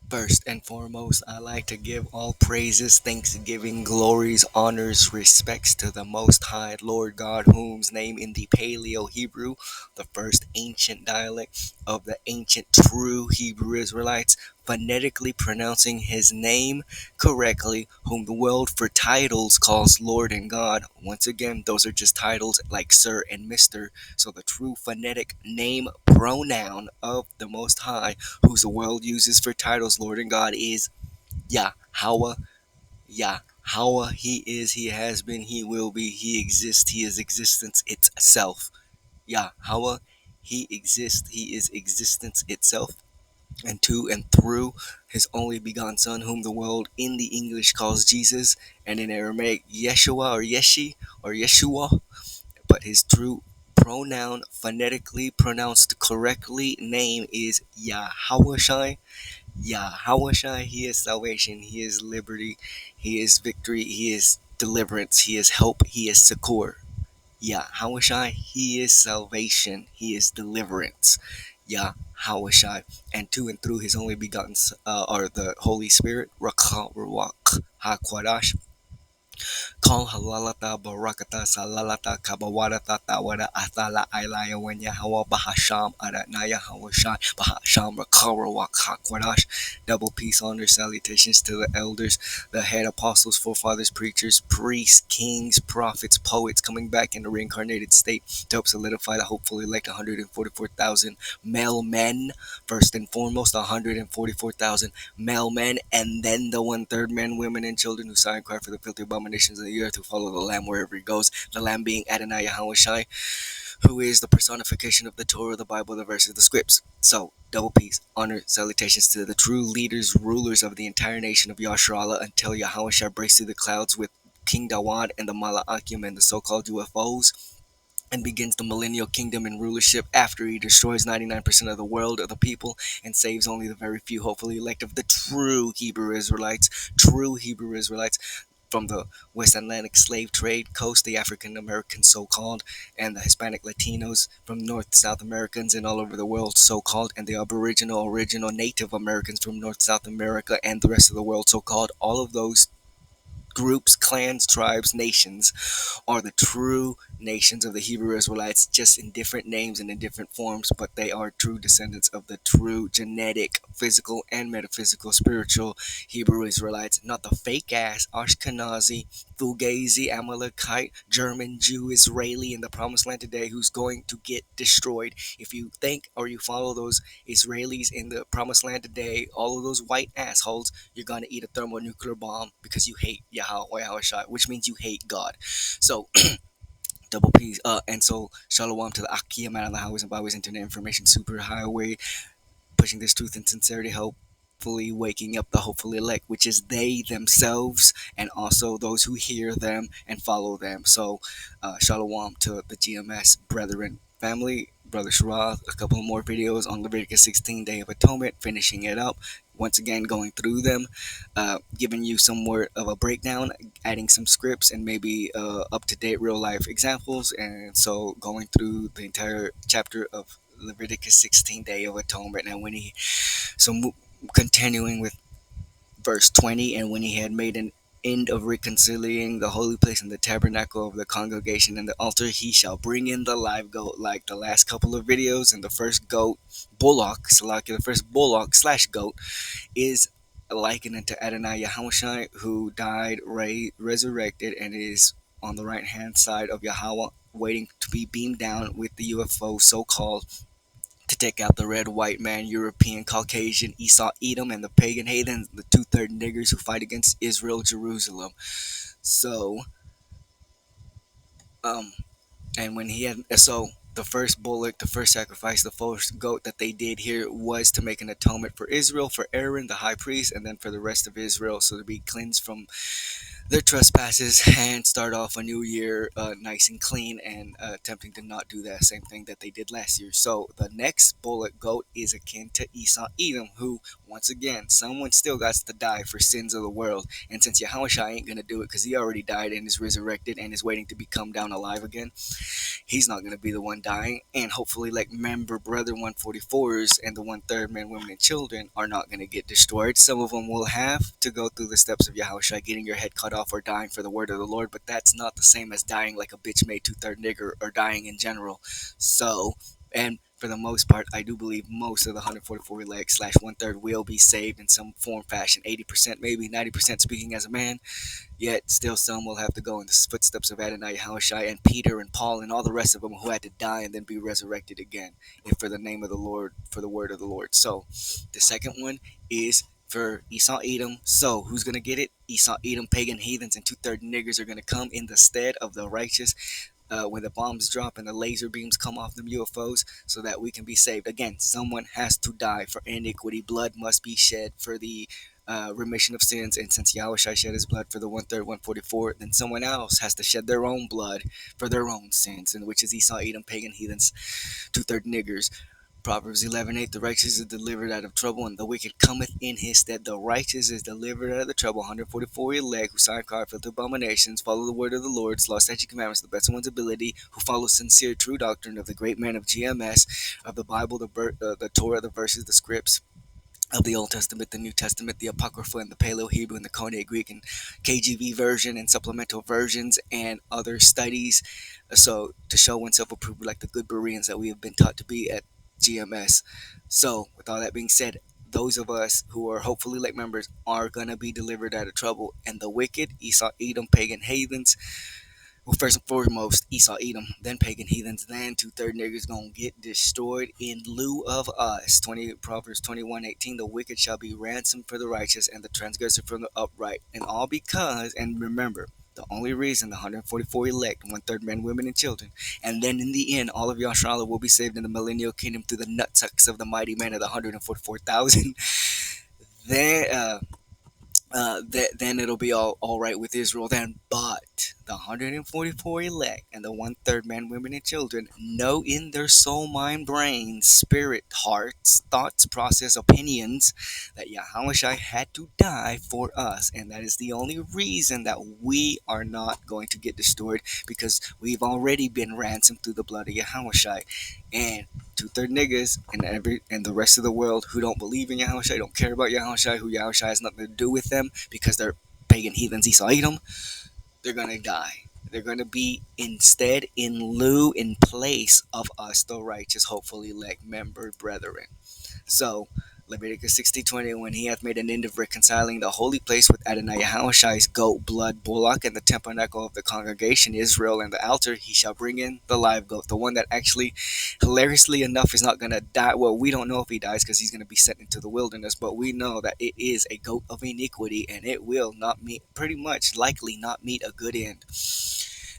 First and foremost, I like to give all praises, thanksgiving, glories, honors, respects to the Most High Lord God, whose name in the Paleo Hebrew, the first ancient dialect of the ancient true Hebrew Israelites, phonetically pronouncing his name correctly, whom the world for titles calls Lord and God. Once again, those are just titles like Sir and Mr. So the true phonetic name pronoun of the Most High, whose the world uses for titles, Lord and God, is Yahweh. Yahweh, He is, He has been, He will be, He exists, He is existence itself. Yahweh, He exists, He is existence itself. And to and through His only begotten Son, whom the world in the English calls Jesus, and in Aramaic Yeshua or Yeshi or Yeshua, but his true pronoun, phonetically pronounced correctly, name is Yahawashai. Yahawashai, he is salvation, he is liberty, he is victory, he is deliverance, he is help, he is succor. Yahawashai, he is salvation, he is deliverance. Yahawashai, and to and through his only begotten, are the Holy Spirit, Rakha Ruach HaKwadash, Kal halalata barakata salalata kabawadata tawada athala ilaya wenya hawa bahasham adatnaya hawashai bahasham rakara wakakwadash. Double peace, honor, salutations to the elders, the head apostles, forefathers, preachers, priests, kings, prophets, poets, coming back in a reincarnated state to help solidify the hopeful elect 144,000 male men. First and foremost, 144,000 male men, and then the one third men, women, and children who sigh and cry for the filthy abominations of the earth, who follow the Lamb wherever he goes. The Lamb being Adonai Yahushai, who is the personification of the Torah, the Bible, the verses, the scripts. So, double peace, honor, salutations to the true leaders, rulers of the entire nation of Yasharallah, until Yahushua breaks through the clouds with King Dawad and the Malaakim and the so-called UFOs, and begins the millennial kingdom and rulership after he destroys 99% of the world of the people and saves only the very few, hopefully elect of the true Hebrew Israelites from the West Atlantic slave trade coast, the African Americans so called, and the Hispanic Latinos from North South Americans and all over the world so called, and the Aboriginal original Native Americans from North South America and the rest of the world so called. All of those groups, clans, tribes, nations are the true nations of the Hebrew Israelites, just in different names and in different forms, but they are true descendants of the true genetic, physical, and metaphysical, spiritual Hebrew Israelites, not the fake ass Ashkenazi, Fugazi, Amalekite, German, Jew, Israeli in the promised land today who's going to get destroyed. If you think or you follow those Israelis in the promised land today, all of those white assholes, you're going to eat a thermonuclear bomb because you hate Yahweh, which means you hate God. So, double P's. And so, Shalom to the Akia man on the highways and byways, internet information superhighway, pushing this truth and sincerity, hopefully waking up the hopefully elect, which is they themselves, and also those who hear them and follow them. So, Shalom to the GMS brethren family, Brother Sharath, a couple more videos on Leviticus 16, Day of Atonement, finishing it up. Once again, going through them, giving you some more of a breakdown, adding some scripts and maybe up to date real life examples. And so, going through the entire chapter of Leviticus 16, Day of Atonement. And when he, so continuing with verse 20, and when he had made an end of reconciling the holy place and the tabernacle of the congregation and the altar, he shall bring in the live goat, like the last couple of videos. And the first goat, bullock, Salaki, the first bullock slash goat, is likened unto Adonai Yahushai, who died, resurrected, and is on the right hand side of Yahweh, waiting to be beamed down with the UFO so called, to take out the red, white man, European, Caucasian, Esau, Edom, and the pagan heathens, the two-third niggers who fight against Israel, Jerusalem. So, um, and when he had, so the first bullock, the first sacrifice, the first goat that they did here was to make an atonement for Israel, for Aaron, the high priest, and then for the rest of Israel, so to be cleansed from their trespasses and start off a new year nice and clean and attempting to not do that same thing that they did last year. So the next bullet goat is akin to Esau Edom, who, once again, someone still got to die for sins of the world. And since Yahushua ain't going to do it because he already died and is resurrected and is waiting to become down alive again, he's not going to be the one dying. And hopefully, like, member brother 144s and the one third men, women, and children are not going to get destroyed. Some of them will have to go through the steps of Yahushua, getting your head cut off or dying for the word of the Lord, but that's not the same as dying like a bitch made two-third nigger or dying in general. So, and for the most part, I do believe most of the 144 elect slash one third will be saved in some form, fashion. 80%, maybe 90% speaking as a man. Yet still some will have to go in the footsteps of Adonai Yahushai and Peter and Paul and all the rest of them who had to die and then be resurrected again, if for the name of the Lord, for the word of the Lord. So the second one is for Esau Edom. So who's gonna get it? Esau Edom, pagan heathens, and two-third niggers are gonna come in the stead of the righteous when the bombs drop and the laser beams come off them UFOs, so that we can be saved. Again, someone has to die for iniquity. Blood must be shed for the remission of sins. And since Yahweh shed his blood for the one third 144, then someone else has to shed their own blood for their own sins, and which is Esau, Edom, pagan heathens, two-third niggers. Proverbs 11:8, the righteous is delivered out of trouble, and the wicked cometh in his stead. The righteous is delivered out of the trouble. 144 elect who sign card filter abominations, follow the word of the Lord, law, statute, commandments, the best of one's ability, who follow sincere, true doctrine of the great man of GMS, of the Bible, the Torah, the verses, the scripts, of the Old Testament, the New Testament, the Apocrypha, and the Paleo Hebrew, and the Koine Greek, and KJV version, and supplemental versions, and other studies. So to show oneself approved, like the good Bereans that we have been taught to be at GMS. So with all that being said, those of us who are hopefully like members are gonna be delivered out of trouble, and the wicked, Esau, Edom, pagan heathens, well, first and foremost, Esau, Edom, then pagan heathens, then two-third niggers gonna get destroyed in lieu of us. Proverbs 21:18, the wicked shall be ransomed for the righteous, and the transgressor from the upright. And all because, and remember, the only reason the 144 elect, one-third men, women, and children, and then in the end, all of Yasharala will be saved in the millennial kingdom through the nutsucks of the mighty men of the 144,000. then, then it'll be all right with Israel then. But the 144 elect and the one third men, women, and children know in their soul, mind, brain, spirit, hearts, thoughts, process, opinions that Yahushua had to die for us, and that is the only reason that we are not going to get destroyed, because we've already been ransomed through the blood of Yahushua. And two-third niggas and the rest of the world who don't believe in Yahushua, don't care about Yahushua, who Yahushua has nothing to do with them because they're pagan heathens, Esau Edom, they're gonna die. They're gonna be instead in lieu, in place of us, the righteous, hopefully elect member brethren. So, Leviticus 60:20, when he hath made an end of reconciling the holy place with Adonai Yahushua's goat blood bullock and the tabernacle of the congregation, Israel, and the altar, he shall bring in the live goat, the one that actually, hilariously enough, is not going to die. Well, we don't know if he dies because he's going to be sent into the wilderness, but we know that it is a goat of iniquity, and it will not meet, pretty much likely not meet a good end.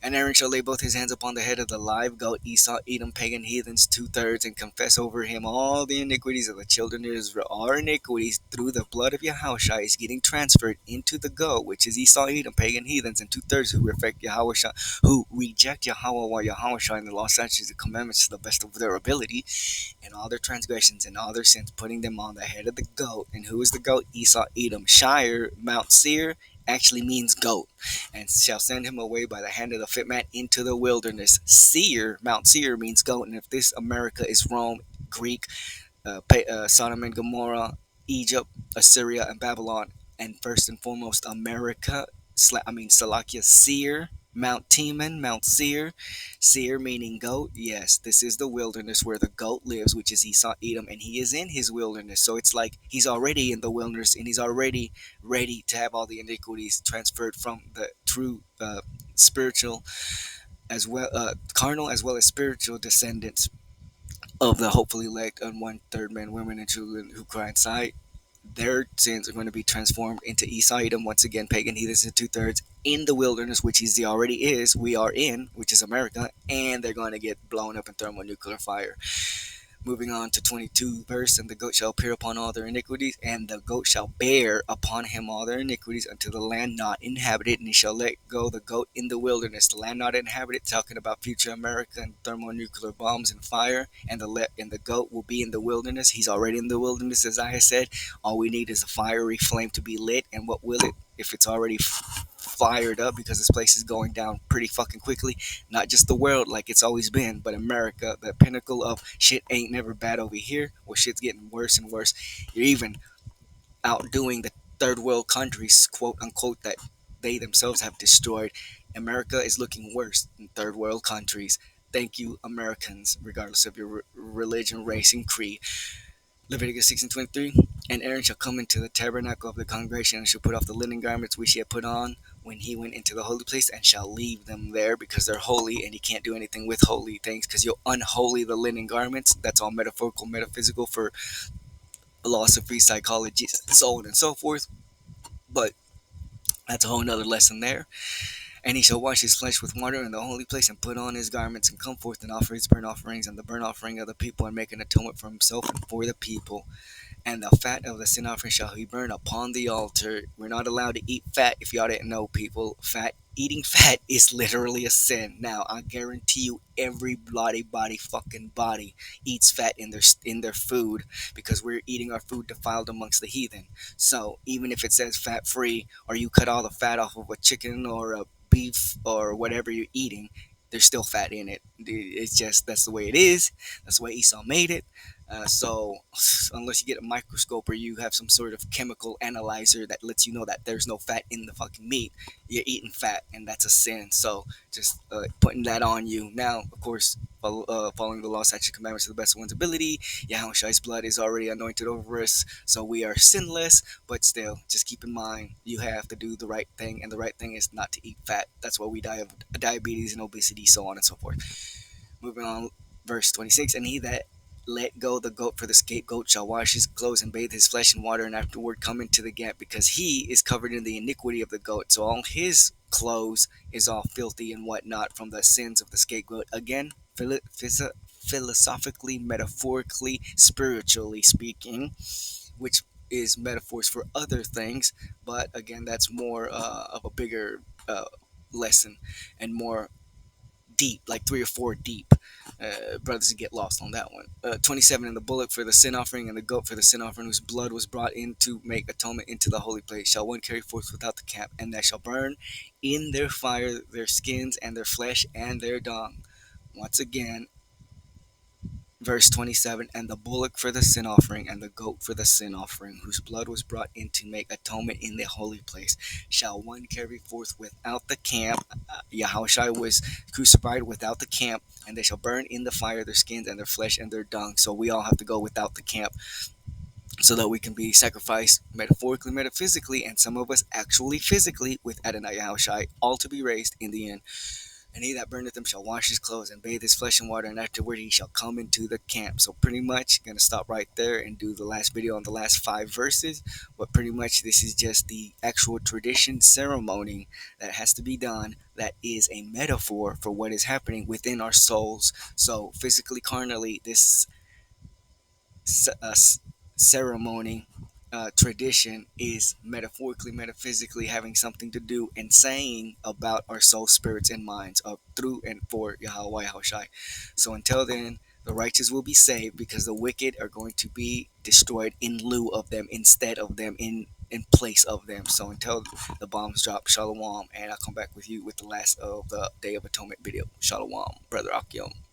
And Aaron shall lay both his hands upon the head of the live goat, Esau, Edom, pagan heathens, two-thirds, and confess over him all the iniquities of the children of Israel. Our iniquities through the blood of Yahushua is getting transferred into the goat, which is Esau, Edom, pagan heathens, and two-thirds who reject Yahushua, who reject Yahweh while Yahushua and the law, statutes, and commandments to the best of their ability, and all their transgressions and all their sins, putting them on the head of the goat. And who is the goat? Esau, Edom. Shire, Mount Seir, actually means goat, and shall send him away by the hand of the fit man into the wilderness. Seir, Mount Seir means goat, and if this America is Rome, Greek, Sodom and Gomorrah, Egypt, Assyria, and Babylon, and first and foremost America, Salakia, Seir, Mount Teman, Mount Seir, Seir meaning goat. Yes, this is the wilderness where the goat lives, which is Esau, Edom, and he is in his wilderness. So it's like he's already in the wilderness, and he's already ready to have all the iniquities transferred from the true spiritual as well, carnal as well as spiritual descendants of the hopefully elect and one third men, women, and children who cry inside. Their sins are going to be transformed into Esau, Edom, once again, pagan heathens, and two-thirds in the wilderness, which he already is, we are in, which is America, and they're going to get blown up in thermonuclear fire. Moving on to 22 verse, and the goat shall appear upon all their iniquities, and the goat shall bear upon him all their iniquities unto the land not inhabited, and he shall let go the goat in the wilderness. The land not inhabited, talking about future America and thermonuclear bombs and fire, and the goat will be in the wilderness. He's already in the wilderness, as I have said. All we need is a fiery flame to be lit, and what will it if it's already fired up, because this place is going down pretty fucking quickly. Not just the world like it's always been, but America, the pinnacle of shit ain't never bad over here. Well, shit's getting worse and worse. You're even outdoing the third world countries, quote unquote, that they themselves have destroyed. America is looking worse than third world countries. Thank you, Americans, regardless of your religion, race, and creed. Leviticus 6:23. And Aaron shall come into the tabernacle of the congregation, and shall put off the linen garments which he had put on when he went into the holy place, and shall leave them there, because they're holy, and he can't do anything with holy things, because you'll unholy the linen garments. That's all metaphorical, metaphysical for philosophy, psychology, so on and so forth. But that's a whole nother lesson there. And he shall wash his flesh with water in the holy place, and put on his garments, and come forth and offer his burnt offerings and the burnt offering of the people, and make an atonement for himself and for the people. And the fat of the sin offering shall he burn upon the altar. We're not allowed to eat fat, if y'all didn't know, people. Eating fat is literally a sin. Now, I guarantee you, every bloody body, fucking body, eats fat in their food, because we're eating our food defiled amongst the heathen. So even if it says fat free, or you cut all the fat off of a chicken or a beef or whatever you're eating, there's still fat in it. It's just that's the way it is. That's the way Esau made it. So unless you get a microscope or you have some sort of chemical analyzer that lets you know that there's no fat in the fucking meat, you're eating fat, and that's a sin. So just putting that on you. Now, of course, following the law, statutes, commandments to the best of one's ability. Yahushua's blood is already anointed over us, so we are sinless. But still, just keep in mind, you have to do the right thing, and the right thing is not to eat fat. That's why we die of diabetes and obesity, so on and so forth. Moving on, verse 26. And he that let go the goat for the scapegoat shall wash his clothes and bathe his flesh in water, and afterward come into the gap, because he is covered in the iniquity of the goat. So all his clothes is all filthy and whatnot from the sins of the scapegoat. Again, philosophically, metaphorically, spiritually speaking, which is metaphors for other things, but again, that's more of a bigger lesson, and more deep, like three or four deep. Brothers get lost on that one. 27. And the bullock for the sin offering, and the goat for the sin offering, whose blood was brought in to make atonement into the holy place, shall one carry forth without the camp, and they shall burn in their fire their skins and their flesh and their dung. Once again, verse 27. And the bullock for the sin offering, and the goat for the sin offering, whose blood was brought in to make atonement in the holy place, shall one carry forth without the camp. Yahushua was crucified without the camp, and they shall burn in the fire their skins and their flesh and their dung. So we all have to go without the camp, so that we can be sacrificed metaphorically, metaphysically, and some of us actually physically, with Adonai Yahushua, all to be raised in the end. And he that burneth them shall wash his clothes and bathe his flesh in water, and afterward he shall come into the camp. So pretty much gonna stop right there and do the last video on the last 5 verses. But pretty much this is just the actual tradition ceremony that has to be done, that is a metaphor for what is happening within our souls. So physically, carnally, this ceremony, tradition, is metaphorically, metaphysically having something to do and saying about our soul, spirits, and minds, through and for Yahweh Yahushai. So until then, the righteous will be saved, because the wicked are going to be destroyed in lieu of them, instead of them, in place of them. So until the bombs drop, shalom, and I'll come back with you with the last of the Day of Atonement video. Shalom, brother Akim.